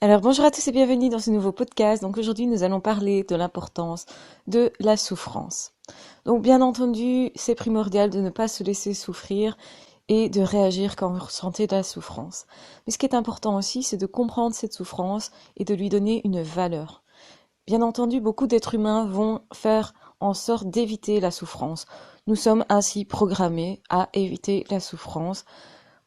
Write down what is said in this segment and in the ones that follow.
Alors bonjour à tous et bienvenue dans ce nouveau podcast. Donc aujourd'hui nous allons parler de l'importance de la souffrance. Donc bien entendu c'est primordial de ne pas se laisser souffrir et de réagir quand vous ressentez de la souffrance. Mais ce qui est important aussi c'est de comprendre cette souffrance et de lui donner une valeur. Bien entendu beaucoup d'êtres humains vont faire en sorte d'éviter la souffrance. Nous sommes ainsi programmés à éviter la souffrance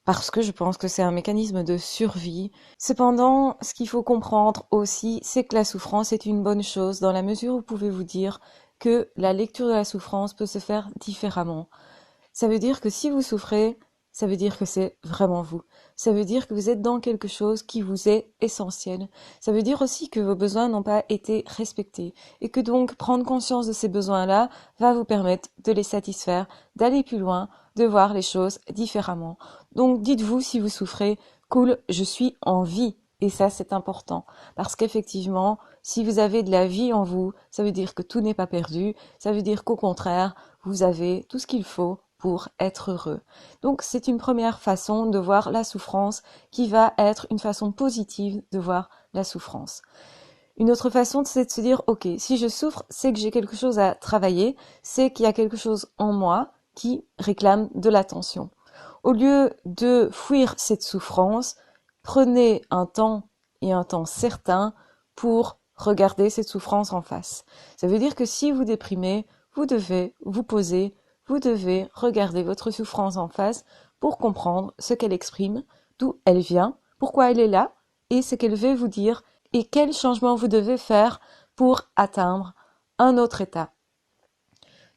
parce que je pense que c'est un mécanisme de survie. Cependant, ce qu'il faut comprendre aussi, c'est que la souffrance est une bonne chose dans la mesure où vous pouvez vous dire que la lecture de la souffrance peut se faire différemment. Ça veut dire que si vous souffrez, ça veut dire que c'est vraiment vous. Ça veut dire que vous êtes dans quelque chose qui vous est essentiel. Ça veut dire aussi que vos besoins n'ont pas été respectés et que donc prendre conscience de ces besoins-là va vous permettre de les satisfaire, d'aller plus loin, de voir les choses différemment. Donc dites-vous si vous souffrez, cool, je suis en vie. Et ça, c'est important. Parce qu'effectivement, si vous avez de la vie en vous, ça veut dire que tout n'est pas perdu. Ça veut dire qu'au contraire, vous avez tout ce qu'il faut pour être heureux. Donc c'est une première façon de voir la souffrance qui va être une façon positive de voir la souffrance. Une autre façon, c'est de se dire, ok, si je souffre, c'est que j'ai quelque chose à travailler, c'est qu'il y a quelque chose en moi qui réclame de l'attention. Au lieu de fuir cette souffrance, prenez un temps et un temps certain pour regarder cette souffrance en face. Ça veut dire que si vous déprimez, vous devez vous poser, vous devez regarder votre souffrance en face pour comprendre ce qu'elle exprime, d'où elle vient, pourquoi elle est là, et ce qu'elle veut vous dire, et quel changement vous devez faire pour atteindre un autre état.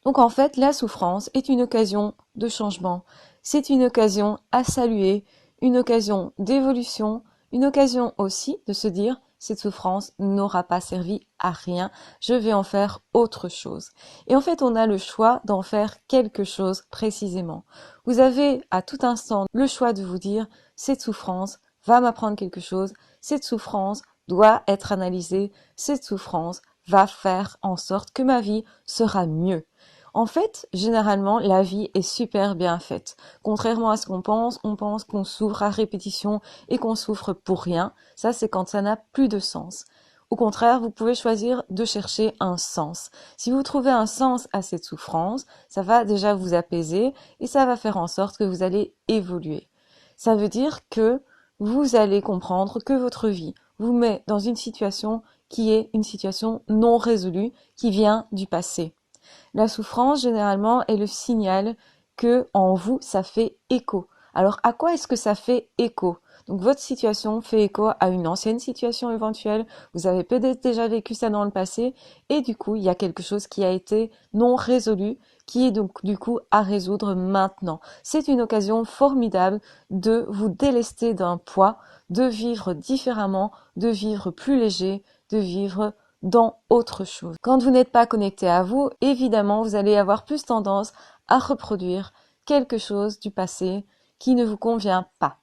Donc en fait, la souffrance est une occasion de changement. C'est une occasion à saluer, une occasion d'évolution, une occasion aussi de se dire cette souffrance n'aura pas servi à rien, je vais en faire autre chose. Et en fait, on a le choix d'en faire quelque chose précisément. Vous avez à tout instant le choix de vous dire cette souffrance va m'apprendre quelque chose, cette souffrance doit être analysée, cette souffrance va faire en sorte que ma vie sera mieux. En fait, généralement, la vie est super bien faite. Contrairement à ce on pense qu'on souffre à répétition et qu'on souffre pour rien. Ça, c'est quand ça n'a plus de sens. Au contraire, vous pouvez choisir de chercher un sens. Si vous trouvez un sens à cette souffrance, ça va déjà vous apaiser et ça va faire en sorte que vous allez évoluer. Ça veut dire que vous allez comprendre que votre vie vous met dans une situation qui est une situation non résolue, qui vient du passé. La souffrance, généralement, est le signal que en vous, ça fait écho. Alors, à quoi est-ce que ça fait écho? Donc, votre situation fait écho à une ancienne situation éventuelle. Vous avez peut-être déjà vécu ça dans le passé. Et du coup, il y a quelque chose qui a été non résolu, qui est donc, du coup, à résoudre maintenant. C'est une occasion formidable de vous délester d'un poids, de vivre différemment, de vivre plus léger, de vivre dans autre chose. Quand vous n'êtes pas connecté à vous, évidemment, vous allez avoir plus tendance à reproduire quelque chose du passé qui ne vous convient pas.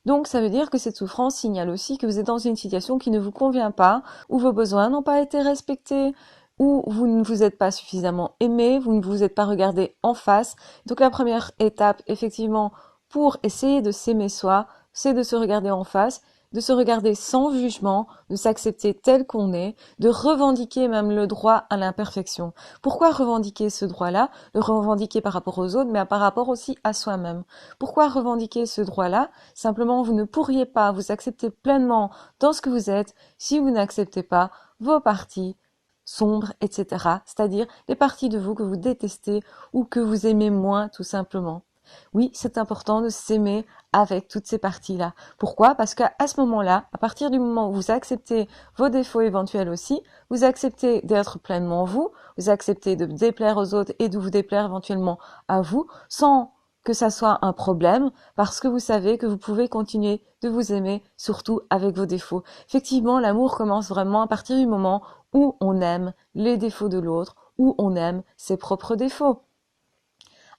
Donc, ça veut dire que cette souffrance signale aussi que vous êtes dans une situation qui ne vous convient pas, où vos besoins n'ont pas été respectés, où vous ne vous êtes pas suffisamment aimé, vous ne vous êtes pas regardé en face. Donc, la première étape, effectivement, pour essayer de s'aimer soi, c'est de se regarder en face, de se regarder sans jugement, de s'accepter tel qu'on est, de revendiquer même le droit à l'imperfection. Pourquoi revendiquer ce droit-là? Le revendiquer par rapport aux autres, mais par rapport aussi à soi-même. Pourquoi revendiquer ce droit-là? Simplement, vous ne pourriez pas vous accepter pleinement dans ce que vous êtes si vous n'acceptez pas vos parties sombres, etc. C'est-à-dire les parties de vous que vous détestez ou que vous aimez moins, tout simplement. Oui, c'est important de s'aimer avec toutes ces parties-là. Pourquoi? Parce qu'à ce moment-là, à partir du moment où vous acceptez vos défauts éventuels aussi, vous acceptez d'être pleinement vous, vous acceptez de déplaire aux autres et de vous déplaire éventuellement à vous, sans que ça soit un problème, parce que vous savez que vous pouvez continuer de vous aimer, surtout avec vos défauts. Effectivement, l'amour commence vraiment à partir du moment où on aime les défauts de l'autre, où on aime ses propres défauts.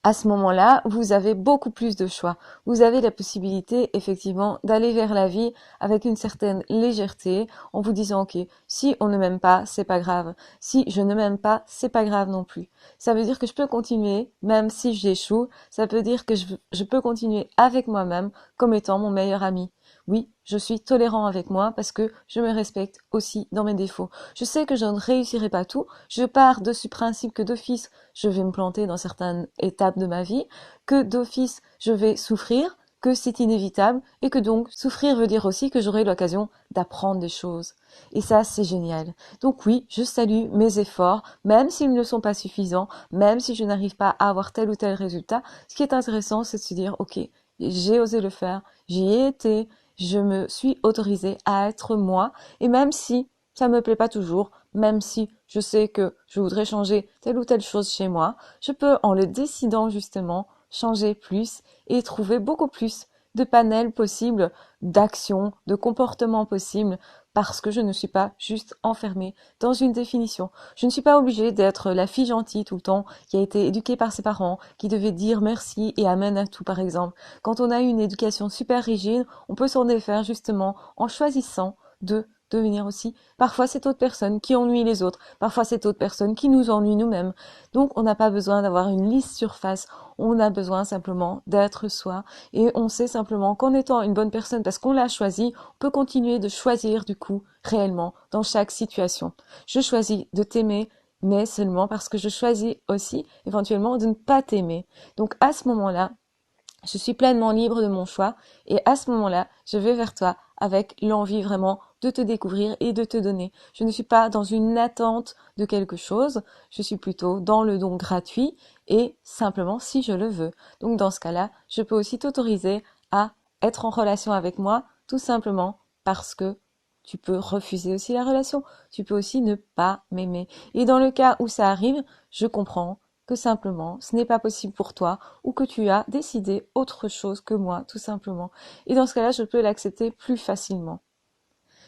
À ce moment-là, vous avez beaucoup plus de choix. Vous avez la possibilité, effectivement, d'aller vers la vie avec une certaine légèreté, en vous disant, ok, si on ne m'aime pas, c'est pas grave. Si je ne m'aime pas, c'est pas grave non plus. Ça veut dire que je peux continuer, même si j'échoue. Ça veut dire que je peux continuer avec moi-même comme étant mon meilleur ami. Oui, je suis tolérant avec moi parce que je me respecte aussi dans mes défauts. Je sais que je ne réussirai pas tout. Je pars de ce principe que d'office, je vais me planter dans certaines étapes de ma vie, que d'office, je vais souffrir, que c'est inévitable et que donc souffrir veut dire aussi que j'aurai l'occasion d'apprendre des choses. Et ça, c'est génial. Donc oui, je salue mes efforts, même s'ils ne sont pas suffisants, même si je n'arrive pas à avoir tel ou tel résultat. Ce qui est intéressant, c'est de se dire, ok, j'ai osé le faire, j'y ai été, je me suis autorisée à être moi, et même si ça me plaît pas toujours, même si je sais que je voudrais changer telle ou telle chose chez moi, je peux, en le décidant justement, changer plus et trouver beaucoup plus de panels possibles, d'actions, de comportements possibles, parce que je ne suis pas juste enfermée dans une définition. Je ne suis pas obligée d'être la fille gentille tout le temps, qui a été éduquée par ses parents, qui devait dire merci et amen à tout par exemple. Quand on a une éducation super rigide, on peut s'en défaire justement en choisissant de devenir aussi. Parfois c'est d'autres personnes qui ennuient les autres, parfois c'est d'autres personnes qui nous ennuient nous-mêmes. Donc on n'a pas besoin d'avoir une liste surface, on a besoin simplement d'être soi et on sait simplement qu'en étant une bonne personne parce qu'on l'a choisi, on peut continuer de choisir du coup réellement dans chaque situation. Je choisis de t'aimer mais seulement parce que je choisis aussi éventuellement de ne pas t'aimer. Donc à ce moment-là, je suis pleinement libre de mon choix et à ce moment-là, je vais vers toi avec l'envie vraiment de te découvrir et de te donner. Je ne suis pas dans une attente de quelque chose, je suis plutôt dans le don gratuit et simplement si je le veux. Donc dans ce cas-là, je peux aussi t'autoriser à être en relation avec moi tout simplement parce que tu peux refuser aussi la relation, tu peux aussi ne pas m'aimer. Et dans le cas où ça arrive, je comprends que simplement ce n'est pas possible pour toi ou que tu as décidé autre chose que moi, tout simplement. Et dans ce cas-là, je peux l'accepter plus facilement.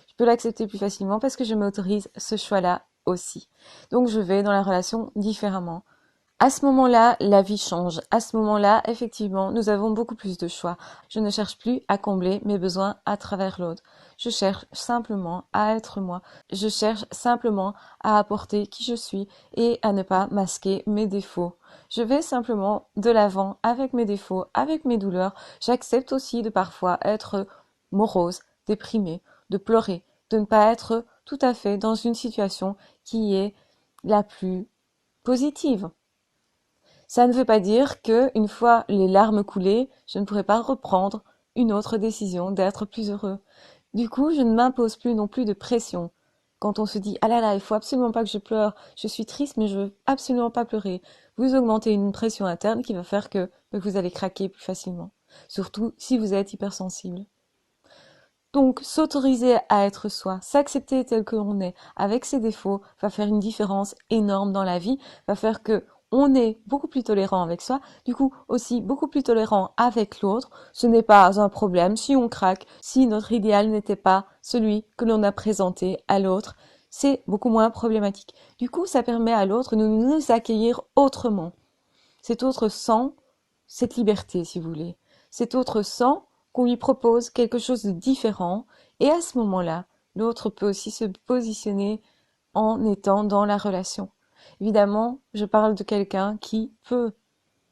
Je peux l'accepter plus facilement parce que je m'autorise ce choix-là aussi. Donc je vais dans la relation différemment. À ce moment-là, la vie change. À ce moment-là, effectivement, nous avons beaucoup plus de choix. Je ne cherche plus à combler mes besoins à travers l'autre. Je cherche simplement à être moi. Je cherche simplement à apporter qui je suis et à ne pas masquer mes défauts. Je vais simplement de l'avant avec mes défauts, avec mes douleurs. J'accepte aussi de parfois être morose, déprimée, de pleurer, de ne pas être tout à fait dans une situation qui est la plus positive. Ça ne veut pas dire que, une fois les larmes coulées, je ne pourrai pas reprendre une autre décision d'être plus heureux. Du coup, je ne m'impose plus non plus de pression. Quand on se dit, ah là là, il faut absolument pas que je pleure, je suis triste, mais je veux absolument pas pleurer, vous augmentez une pression interne qui va faire que vous allez craquer plus facilement. Surtout si vous êtes hypersensible. Donc, s'autoriser à être soi, s'accepter tel que l'on est, avec ses défauts, va faire une différence énorme dans la vie, va faire que on est beaucoup plus tolérant avec soi, du coup aussi beaucoup plus tolérant avec l'autre. Ce n'est pas un problème si on craque, si notre idéal n'était pas celui que l'on a présenté à l'autre. C'est beaucoup moins problématique. Du coup, ça permet à l'autre de nous accueillir autrement. Cet autre sent cette liberté, si vous voulez. Cet autre sent qu'on lui propose quelque chose de différent, et à ce moment-là, l'autre peut aussi se positionner en étant dans la relation. Évidemment, je parle de quelqu'un qui peut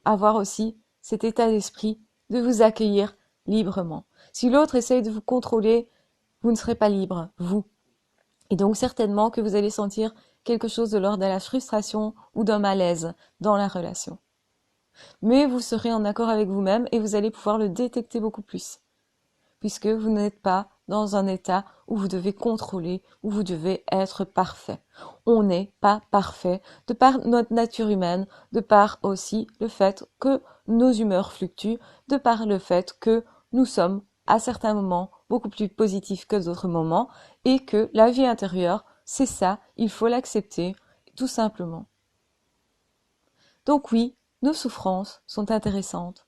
avoir aussi cet état d'esprit de vous accueillir librement. Si l'autre essaye de vous contrôler, vous ne serez pas libre, vous. Et donc certainement que vous allez sentir quelque chose de l'ordre de la frustration ou d'un malaise dans la relation. Mais vous serez en accord avec vous-même et vous allez pouvoir le détecter beaucoup plus, puisque vous n'êtes pas dans un état où vous devez contrôler, où vous devez être parfait. On n'est pas parfait, de par notre nature humaine, de par aussi le fait que nos humeurs fluctuent, de par le fait que nous sommes, à certains moments, beaucoup plus positifs que d'autres moments, et que la vie intérieure, c'est ça, il faut l'accepter, tout simplement. Donc oui, nos souffrances sont intéressantes.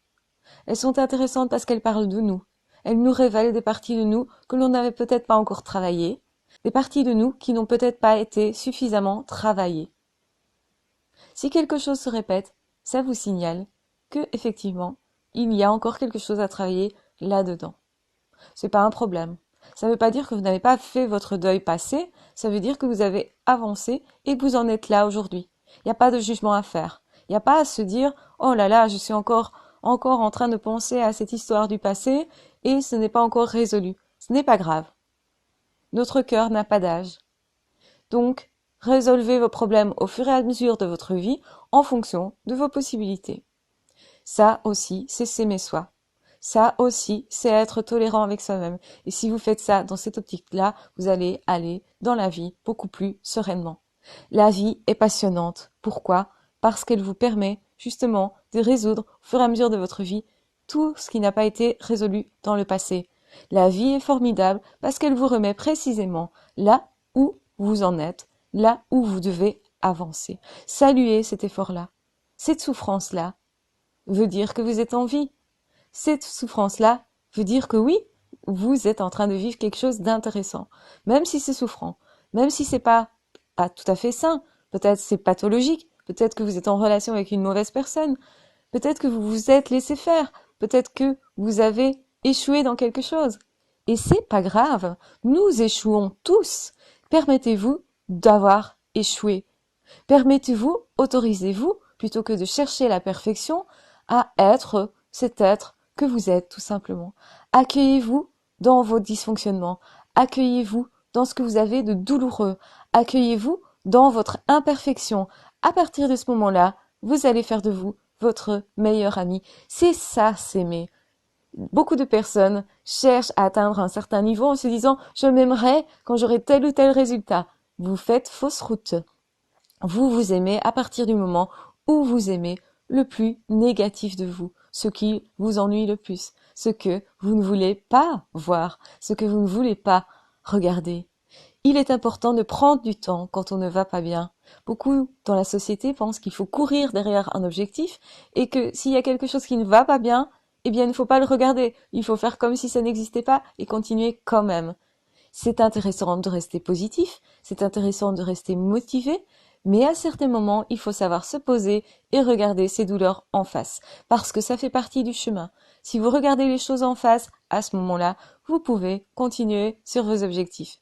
Elles sont intéressantes parce qu'elles parlent de nous. Elles nous révèlent des parties de nous que l'on n'avait peut-être pas encore travaillées, des parties de nous qui n'ont peut-être pas été suffisamment travaillées. Si quelque chose se répète, ça vous signale que, effectivement, il y a encore quelque chose à travailler là-dedans. C'est pas un problème. Ça ne veut pas dire que vous n'avez pas fait votre deuil passé, ça veut dire que vous avez avancé et que vous en êtes là aujourd'hui. Il n'y a pas de jugement à faire. Il n'y a pas à se dire « Oh là là, je suis encore en train de penser à cette histoire du passé et ce n'est pas encore résolu. » Ce n'est pas grave. Notre cœur n'a pas d'âge. Donc, résolvez vos problèmes au fur et à mesure de votre vie en fonction de vos possibilités. Ça aussi, c'est s'aimer soi. Ça aussi, c'est être tolérant avec soi-même. Et si vous faites ça dans cette optique-là, vous allez aller dans la vie beaucoup plus sereinement. La vie est passionnante. Pourquoi? Parce qu'elle vous permet justement de résoudre au fur et à mesure de votre vie tout ce qui n'a pas été résolu dans le passé. La vie est formidable parce qu'elle vous remet précisément là où vous en êtes, là où vous devez avancer. Saluez cet effort-là. Cette souffrance-là veut dire que vous êtes en vie. Cette souffrance-là veut dire que oui, vous êtes en train de vivre quelque chose d'intéressant. Même si c'est souffrant, même si c'est pas tout à fait sain, peut-être c'est pathologique, peut-être que vous êtes en relation avec une mauvaise personne, peut-être que vous vous êtes laissé faire, peut-être que vous avez échoué dans quelque chose. Et c'est pas grave, nous échouons tous. Permettez-vous d'avoir échoué. Permettez-vous, autorisez-vous, plutôt que de chercher la perfection, à être cet être que vous êtes tout simplement. Accueillez-vous dans vos dysfonctionnements. Accueillez-vous dans ce que vous avez de douloureux. Accueillez-vous dans votre imperfection. À partir de ce moment-là, vous allez faire de vous votre meilleur ami. C'est ça, s'aimer. Beaucoup de personnes cherchent à atteindre un certain niveau en se disant « je m'aimerai quand j'aurai tel ou tel résultat ». Vous faites fausse route. Vous vous aimez à partir du moment où vous aimez le plus négatif de vous, ce qui vous ennuie le plus, ce que vous ne voulez pas voir, ce que vous ne voulez pas regarder. Il est important de prendre du temps quand on ne va pas bien. Beaucoup dans la société pensent qu'il faut courir derrière un objectif et que s'il y a quelque chose qui ne va pas bien, eh bien il ne faut pas le regarder. Il faut faire comme si ça n'existait pas et continuer quand même. C'est intéressant de rester positif, c'est intéressant de rester motivé, mais à certains moments, il faut savoir se poser et regarder ses douleurs en face, parce que ça fait partie du chemin. Si vous regardez les choses en face, à ce moment-là, vous pouvez continuer sur vos objectifs.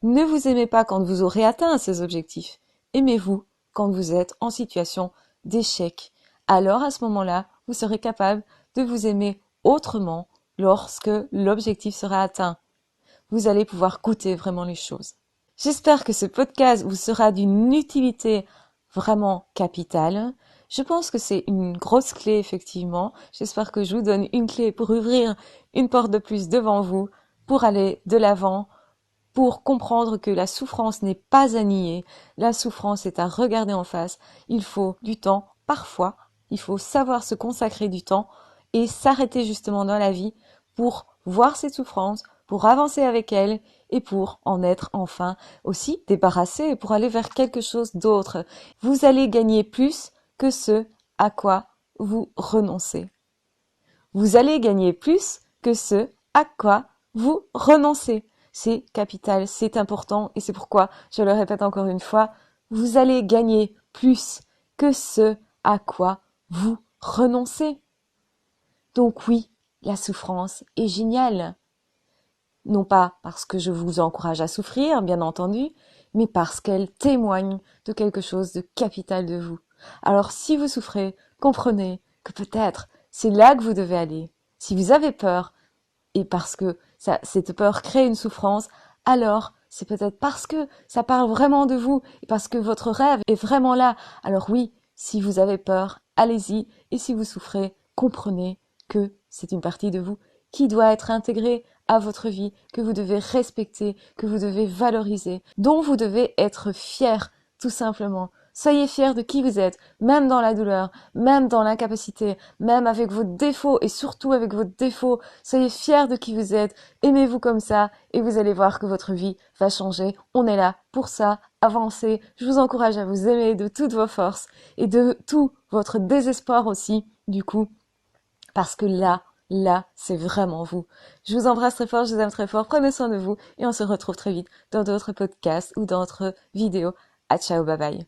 Ne vous aimez pas quand vous aurez atteint ces objectifs. Aimez-vous quand vous êtes en situation d'échec. Alors, à ce moment-là, vous serez capable de vous aimer autrement lorsque l'objectif sera atteint. Vous allez pouvoir goûter vraiment les choses. J'espère que ce podcast vous sera d'une utilité vraiment capitale. Je pense que c'est une grosse clé, effectivement. J'espère que je vous donne une clé pour ouvrir une porte de plus devant vous, pour aller de l'avant, pour comprendre que la souffrance n'est pas à nier. La souffrance est à regarder en face. Il faut du temps, parfois. Il faut savoir se consacrer du temps et s'arrêter justement dans la vie pour voir cette souffrance, pour avancer avec elle et pour en être enfin aussi débarrassé, pour aller vers quelque chose d'autre. Vous allez gagner plus que ce à quoi vous renoncez. Vous allez gagner plus que ce à quoi vous renoncez. C'est capital, c'est important et c'est pourquoi, je le répète encore une fois, vous allez gagner plus que ce à quoi vous renoncez. Donc oui, la souffrance est géniale. Non pas parce que je vous encourage à souffrir, bien entendu, mais parce qu'elle témoigne de quelque chose de capital de vous. Alors si vous souffrez, comprenez que peut-être c'est là que vous devez aller. Si vous avez peur, et parce que cette peur crée une souffrance, alors c'est peut-être parce que ça parle vraiment de vous, et parce que votre rêve est vraiment là. Alors oui, si vous avez peur, allez-y, et si vous souffrez, comprenez que c'est une partie de vous qui doit être intégrée à votre vie, que vous devez respecter, que vous devez valoriser, dont vous devez être fier, tout simplement. Soyez fiers de qui vous êtes, même dans la douleur, même dans l'incapacité, même avec vos défauts et surtout avec vos défauts. Soyez fiers de qui vous êtes, aimez-vous comme ça et vous allez voir que votre vie va changer. On est là pour ça, avancez. Je vous encourage à vous aimer de toutes vos forces et de tout votre désespoir aussi, du coup, parce que là, c'est vraiment vous. Je vous embrasse très fort, je vous aime très fort, prenez soin de vous et on se retrouve très vite dans d'autres podcasts ou dans d'autres vidéos. À ciao, bye bye.